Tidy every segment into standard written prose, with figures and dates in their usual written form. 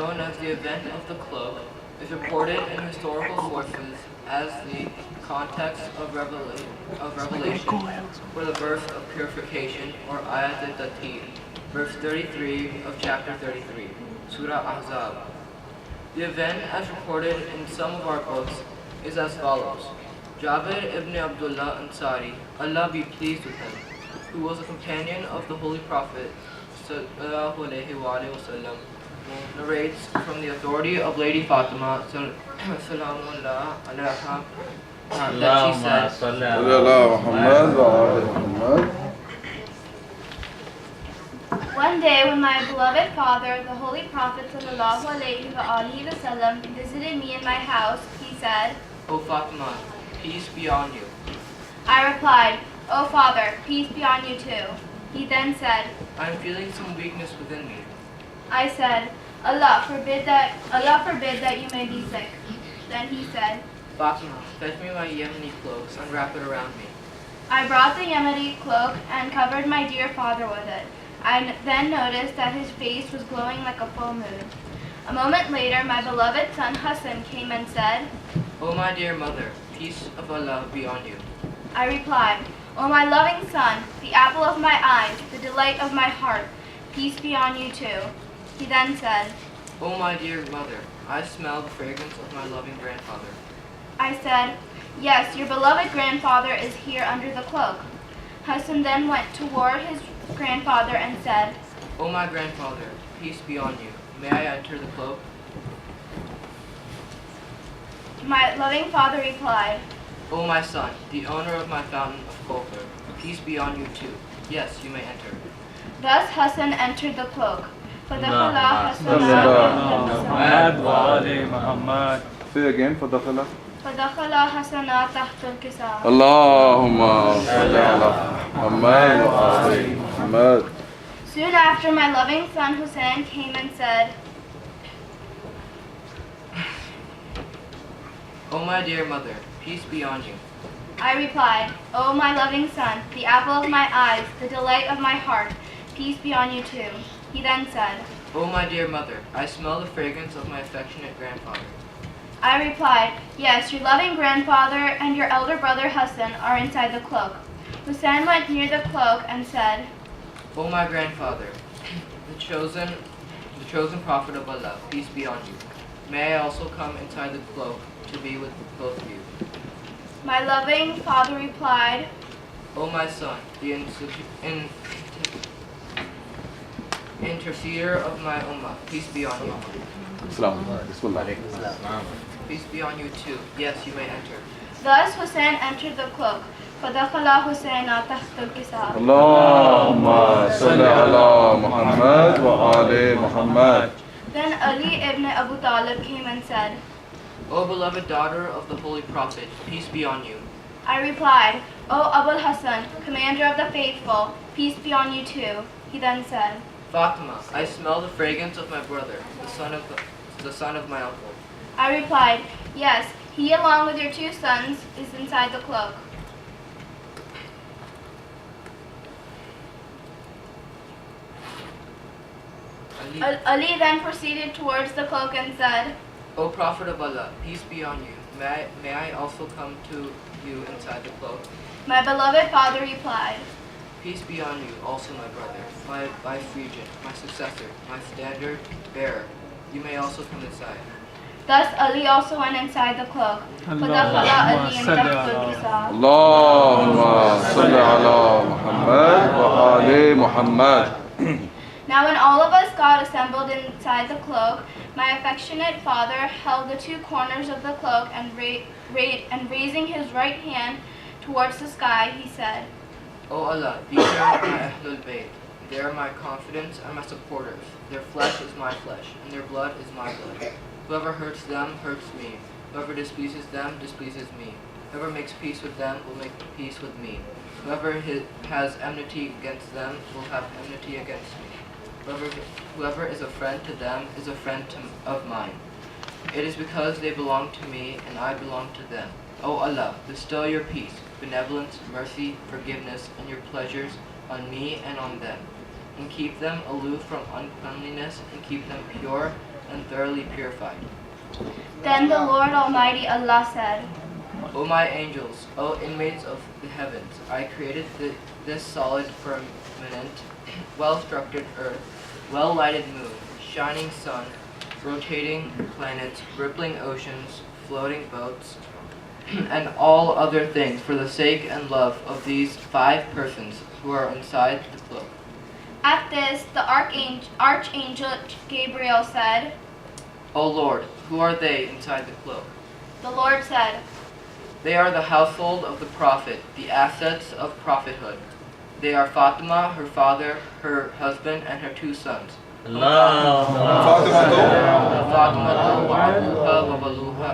known as the event of the cloak, is reported in historical sources as the context of revelation for the verse of purification, or Ayat-e-Tatir, verse 33 of chapter 33, Surah Ahzab. The event, as reported in some of our books, is as follows. Jabir ibn Abdullah Ansari, Allah be pleased with him, who was a companion of the Holy Prophet ﷺ, narrates from the authority of Lady Fatima Salamullah alayha, that she said, One day when my beloved father, the Holy Prophet ﷺ, visited me in my house, he said, O Fatima, peace be on you. I replied, O Father, peace be on you too. He then said, I am feeling some weakness within me. I said, Allah forbid that you may be sick. Then he said, Fatima, fetch me my Yemeni cloaks and wrap it around me. I brought the Yemeni cloak and covered my dear father with it. I then noticed that his face was glowing like a full moon. A moment later, my beloved son Hassan came and said, O my dear mother, peace of Allah be on you. I replied, O my loving son, the apple of my eyes, the delight of my heart, peace be on you too. He then said, O my dear mother, I smell the fragrance of my loving grandfather. I said, Yes, your beloved grandfather is here under the cloak. Hassan then went toward his grandfather and said, O my grandfather, peace be on you. May I enter the cloak? My loving father replied, O my son, the owner of my fountain of Kawthar, peace be on you too. Yes, you may enter. Thus Hassan entered the cloak. Say again, فدخل فدخل حسنا تحت الكساء. اللهم صل على محمد وآل محمد. Soon after, my loving son Hussein came and said, O my dear mother, peace be on you. I replied, O my loving son, the apple of my eyes, the delight of my heart, peace be on you too. He then said, O my dear mother, I smell the fragrance of my affectionate grandfather. I replied, Yes, your loving grandfather and your elder brother Hassan are inside the cloak. Hussein went near the cloak and said, O my grandfather, the chosen prophet of Allah, peace be on you. May I also come inside the cloak to be with both of you. My loving father replied, O my son, the interceder of my ummah, peace be on you. Peace be on you too. Yes, you may enter. Thus Hussein entered the cloak. فدخل حسين تحت الكساء. اللهم صل على محمد وآل محمد. Then Ali ibn Abu Talib came and said, O beloved daughter of the Holy Prophet, peace be on you. I replied, O Abul Hassan, commander of the faithful, peace be on you too. He then said, Fatima, I smell the fragrance of my brother, the son of my uncle. I replied, Yes, he along with your two sons is inside the cloak. Ali then proceeded towards the cloak and said, O Prophet of Allah, peace be on you. May I also come to you inside the cloak? My beloved father replied, Peace be on you, also my brother, my vice regent, my successor, my standard bearer. You may also come inside. Thus Ali also went inside the cloak. فدخل علي تحت الكساء. اللهم صل على محمد وآل محمد. Now when all of us got assembled inside the cloak, my affectionate father held the two corners of the cloak and raising his right hand towards the sky, he said, O Allah, these are my Ahlul Bayt. They are my confidants and my supporters. Their flesh is my flesh, and their blood is my blood. Whoever hurts them hurts me. Whoever displeases them displeases me. Whoever makes peace with them will make peace with me. Whoever has enmity against them will have enmity against me. Whoever is a friend to them is a friend of mine. It is because they belong to me and I belong to them. O Allah, bestow your peace, benevolence, mercy, forgiveness, and your pleasures on me and on them, and keep them aloof from uncleanliness, and keep them pure and thoroughly purified. Then the Lord Almighty Allah said, O my angels, O inmates of the heavens, I created this solid firmament, well-structured earth, well-lighted moon, shining sun, rotating planets, rippling oceans, floating boats, and all other things for the sake and love of these 5 persons who are inside the cloak. At this, the Archangel Gabriel said, O Lord, who are they inside the cloak? the Lord said, They are the household of the prophet, the assets of prophethood. They are Fatima, her father, her husband, and her 2 sons. فاطمة فاطمة وأبوها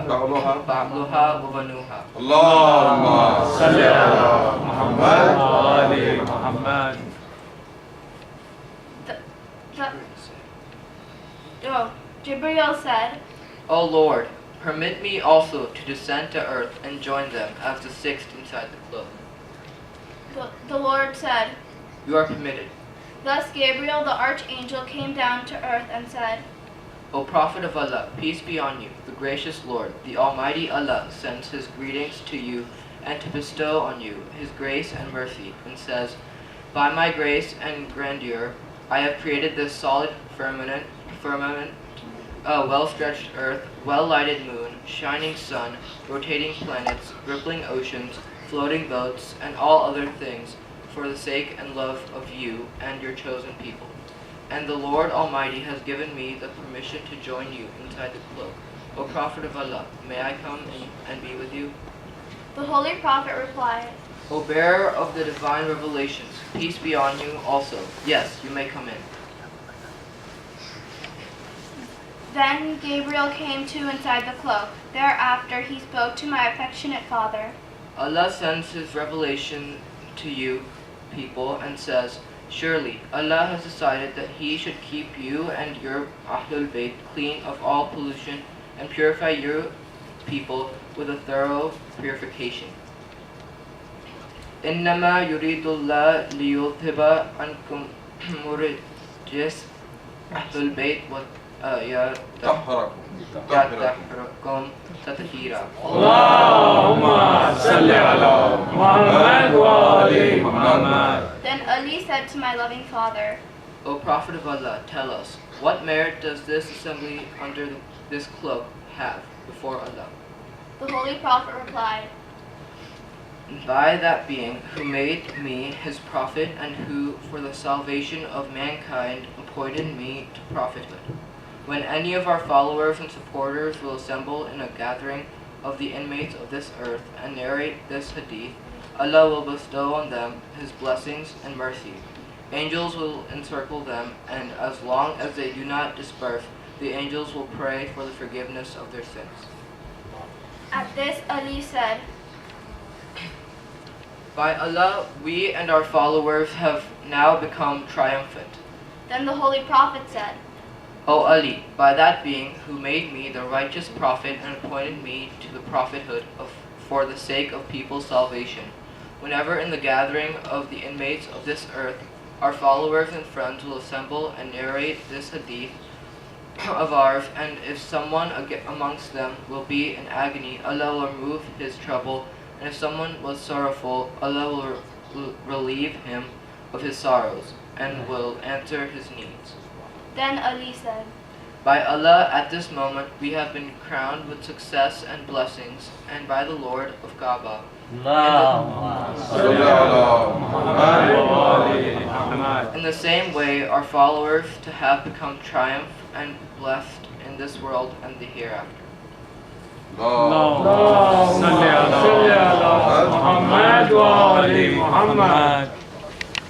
وبنوها بعلها وبنوها. اللهم صل على محمد وآل محمد. Gabriel said, O Lord, permit me also to descend to earth and join them as the 6th inside the cloak. the Lord said, You are permitted. Thus Gabriel the Archangel came down to earth and said, O Prophet of Allah, peace be on you, the gracious Lord, the Almighty Allah sends His greetings to you and to bestow on you His grace and mercy, and says, By my grace and grandeur, I have created this solid firmament, a well-stretched earth, well-lighted moon, shining sun, rotating planets, rippling oceans, floating boats, and all other things for the sake and love of you and your chosen people. And the Lord Almighty has given me the permission to join you inside the cloak. O Prophet of Allah, may I come and be with you? The Holy Prophet replied, O bearer of the divine revelations, peace be on you also. Yes, you may come in. Then Gabriel came too inside the cloak. Thereafter he spoke to my affectionate father. Allah sends His revelation to you, people, and says, Surely, Allah has decided that He should keep you and your Ahlul Bayt clean of all pollution and purify your people with a thorough purification. إنما يريد الله ليذهب عنكم rijs أهل البيت ويطهركم تطهيرا. اللهم صل على محمد وآل محمد. Then Ali said to my loving father, O Prophet of Allah, tell us, what merit does this assembly under this cloak have before Allah? The Holy Prophet replied, By that being who made me His prophet and who, for the salvation of mankind, appointed me to prophethood. When any of our followers and supporters will assemble in a gathering of the inmates of this earth and narrate this hadith, Allah will bestow on them His blessings and mercy. Angels will encircle them, and as long as they do not disperse, the angels will pray for the forgiveness of their sins. At this Ali said, By Allah, we and our followers have now become triumphant. Then the Holy Prophet said, O Ali, by that being who made me the righteous prophet and appointed me to the prophethood for the sake of people's salvation, whenever in the gathering of the inmates of this earth, our followers and friends will assemble and narrate this hadith of ours, and if someone amongst them will be in agony, Allah will remove his trouble, and if someone was sorrowful, Allah will relieve him of his sorrows, and will answer his needs. Then Ali said, By Allah, at this moment, we have been crowned with success and blessings, and by the Lord of Kaaba. In the same way, our followers to have become triumph and blessed in this world and the hereafter. اللهم صل على محمد وآل محمد.